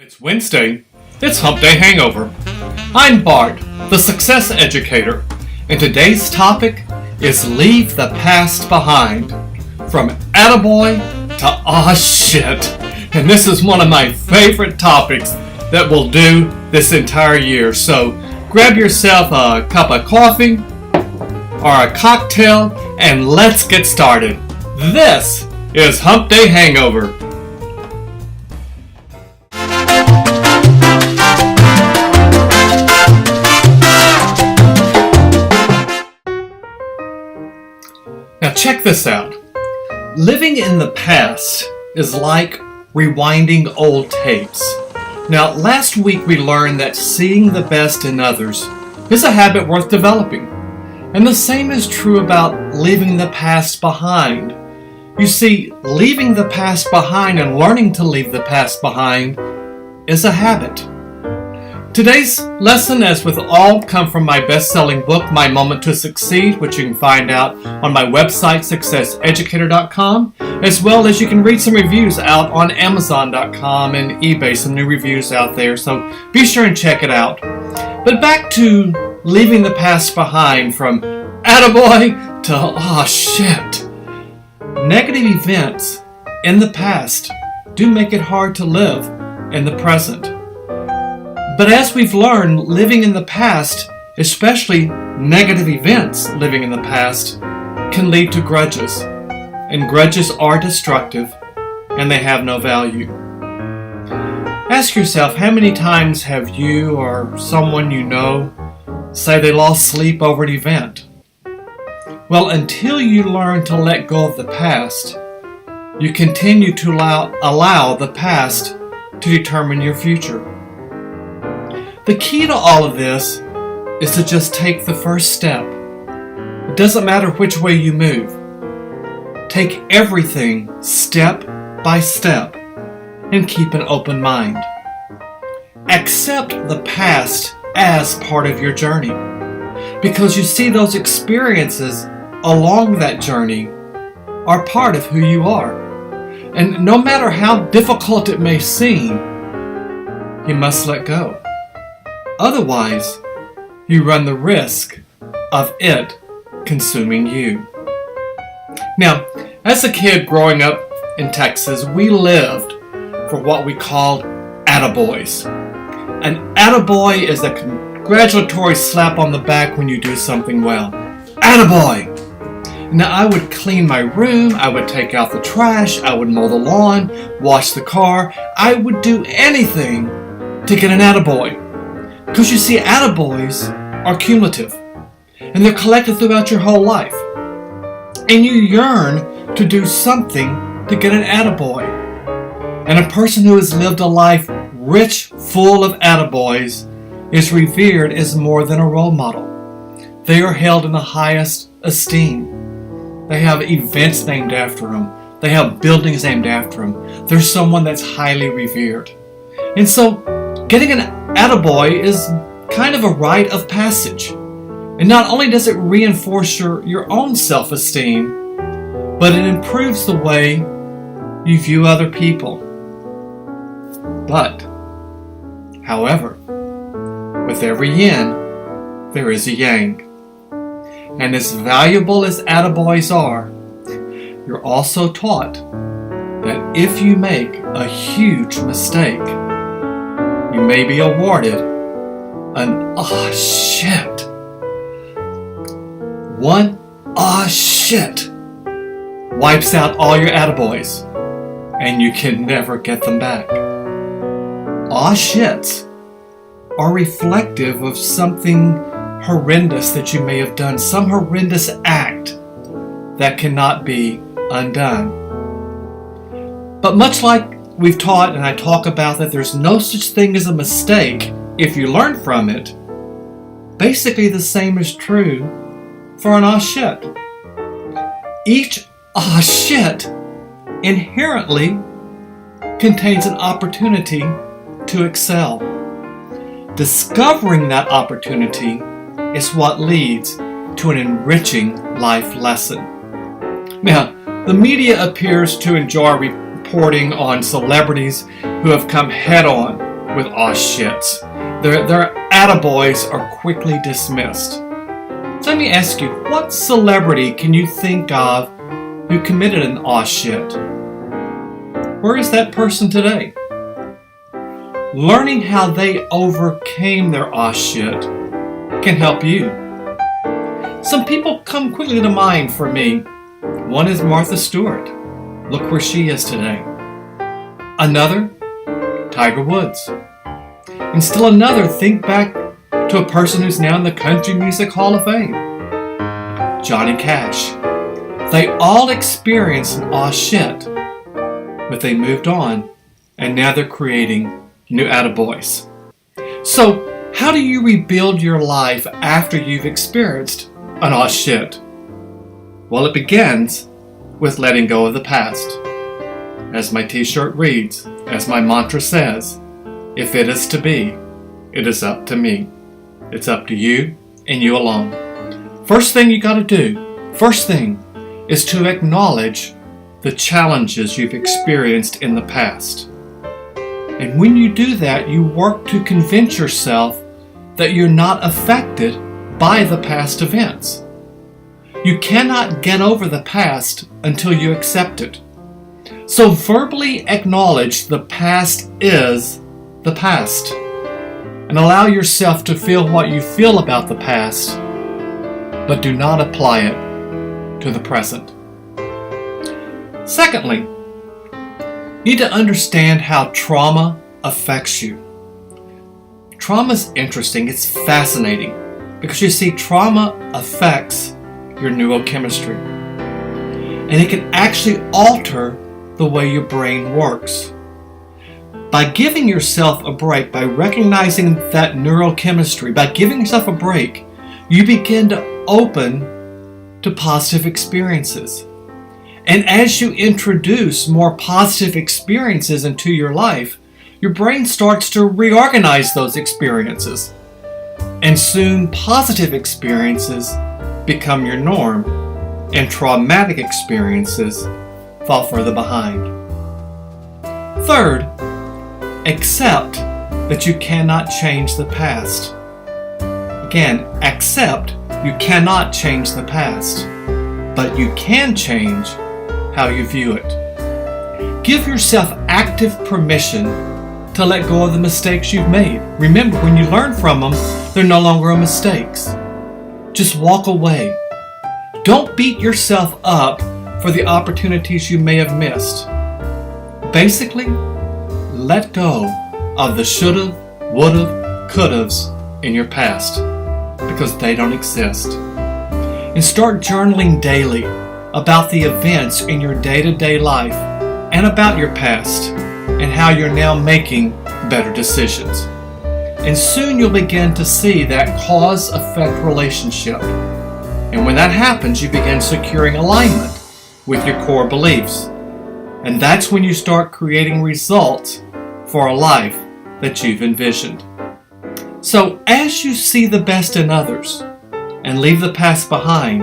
It's Wednesday. It's Hump Day Hangover. I'm Bart, the success educator, and today's topic is leave the past behind. From attaboy to aw shit. And this is one of my favorite topics that we'll do this entire year. So grab yourself a cup of coffee or a cocktail and let's get started. This is Hump Day Hangover. Now check this out. Living in the past is like rewinding old tapes. Now last week we learned that seeing the best in others is a habit worth developing. And the same is true about leaving the past behind. You see, leaving the past behind and learning to leave the past behind is a habit. Today's lesson, as with all, come from my best-selling book, My Moment to Succeed, which you can find out on my website, successeducator.com, as well as you can read some reviews out on Amazon.com and eBay, some new reviews out there, so be sure and check it out. But back to leaving the past behind, from attaboy to aw shit. Negative events in the past do make it hard to live in the present. But as we've learned, living in the past, especially negative events living in the past, can lead to grudges. And grudges are destructive, and they have no value. Ask yourself, how many times have you or someone you know say they lost sleep over an event? Well, until you learn to let go of the past, you continue to allow the past to determine your future. The key to all of this is to just take the first step. It doesn't matter which way you move. Take everything step by step and keep an open mind. Accept the past as part of your journey, because you see, those experiences along that journey are part of who you are. And no matter how difficult it may seem, you must let go. Otherwise, you run the risk of it consuming you. Now, as a kid growing up in Texas, we lived for what we called attaboys. An attaboy is a congratulatory slap on the back when you do something well. Attaboy! Now, I would clean my room, I would take out the trash, I would mow the lawn, wash the car. I would do anything to get an attaboy. Because you see, attaboys are cumulative, and they're collected throughout your whole life. And you yearn to do something to get an attaboy. And a person who has lived a life rich, full of attaboys, is revered as more than a role model. They are held in the highest esteem. They have events named after them. They have buildings named after them. They're someone that's highly revered. And so, getting an attaboy is kind of a rite of passage. And not only does it reinforce your own self-esteem, but it improves the way you view other people. But, however, with every yin, there is a yang. And as valuable as attaboys are, you're also taught that if you make a huge mistake, you may be awarded an aw shit. One aw shit wipes out all your attaboys, and you can never get them back. Aw shits are reflective of something horrendous that you may have done, some horrendous act that cannot be undone. But much like we've taught, and I talk about, that there's no such thing as a mistake if you learn from it, basically the same is true for an aw shit. Each aw shit inherently contains an opportunity to excel. Discovering that opportunity is what leads to an enriching life lesson. Now, the media appears to enjoy reporting on celebrities who have come head-on with aw shits. Their attaboys are quickly dismissed. So let me ask you, what celebrity can you think of who committed an aw shit? Where is that person today? Learning how they overcame their aw shit can help you. Some people come quickly to mind for me. One is Martha Stewart. Look where she is today. Another, Tiger Woods. And still another, think back to a person who's now in the Country Music Hall of Fame. Johnny Cash. They all experienced an aw shit, but they moved on, and now they're creating new attaboys. So, how do you rebuild your life after you've experienced an aw shit? Well, it begins with letting go of the past. As my t-shirt reads, as my mantra says, if it is to be, it is up to me. It's up to you and you alone. First thing you got to do, is to acknowledge the challenges you've experienced in the past. And when you do that, you work to convince yourself that you're not affected by the past events. You cannot get over the past until you accept it. So verbally acknowledge the past is the past, and allow yourself to feel what you feel about the past, but do not apply it to the present. Secondly, you need to understand how trauma affects you. Trauma is interesting, it's fascinating, because you see, trauma affects your neurochemistry, and it can actually alter the way your brain works. By giving yourself a break, by recognizing that neurochemistry, by giving yourself a break, you begin to open to positive experiences. And as you introduce more positive experiences into your life, your brain starts to reorganize those experiences. And soon positive experiences become your norm, and traumatic experiences fall further behind. Third, accept that you cannot change the past. Again, accept you cannot change the past, but you can change how you view it. Give yourself active permission to let go of the mistakes you've made. Remember, when you learn from them, they're no longer mistakes. Just walk away. Don't beat yourself up for the opportunities you may have missed. Basically, let go of the should've, would've, could'ves in your past, because they don't exist. And start journaling daily about the events in your day-to-day life and about your past and how you're now making better decisions. And soon you'll begin to see that cause-effect relationship. And when that happens, you begin securing alignment with your core beliefs. And that's when you start creating results for a life that you've envisioned. So as you see the best in others and leave the past behind,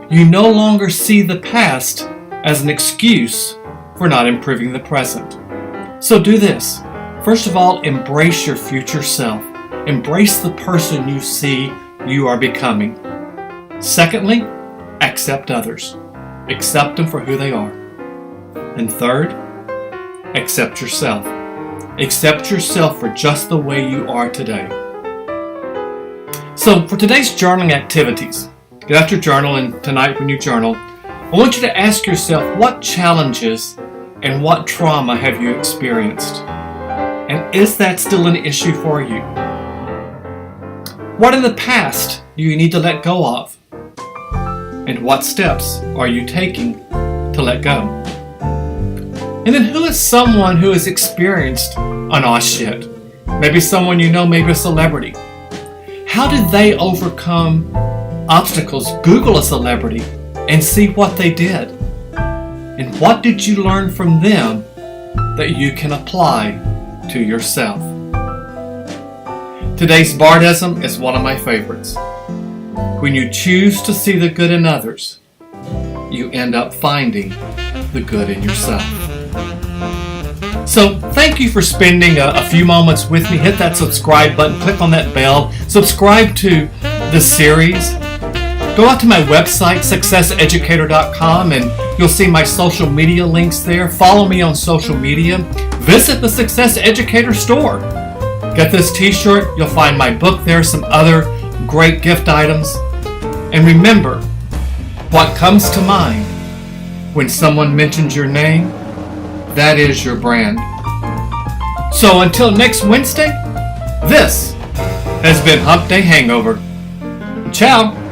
you no longer see the past as an excuse for not improving the present. So do this. First of all, embrace your future self. Embrace the person you see you are becoming. Secondly, accept others. Accept them for who they are. And third, accept yourself. Accept yourself for just the way you are today. So for today's journaling activities, get out your journal, and tonight when you journal, I want you to ask yourself, what challenges and what trauma have you experienced? And is that still an issue for you? What in the past do you need to let go of? And what steps are you taking to let go? And then who is someone who has experienced an aw shit? Maybe someone you know, maybe a celebrity. How did they overcome obstacles? Google a celebrity and see what they did. And what did you learn from them that you can apply to yourself? Today's Bardism is one of my favorites. When you choose to see the good in others, you end up finding the good in yourself. So thank you for spending a few moments with me. Hit that subscribe button, click on that bell, subscribe to the series. Go out to my website, successeducator.com, and you'll see my social media links there. Follow me on social media. Visit the Success Educator store. Get this t-shirt. You'll find my book there, some other great gift items. And remember, what comes to mind when someone mentions your name, that is your brand. So until next Wednesday, this has been Hump Day Hangover. Ciao.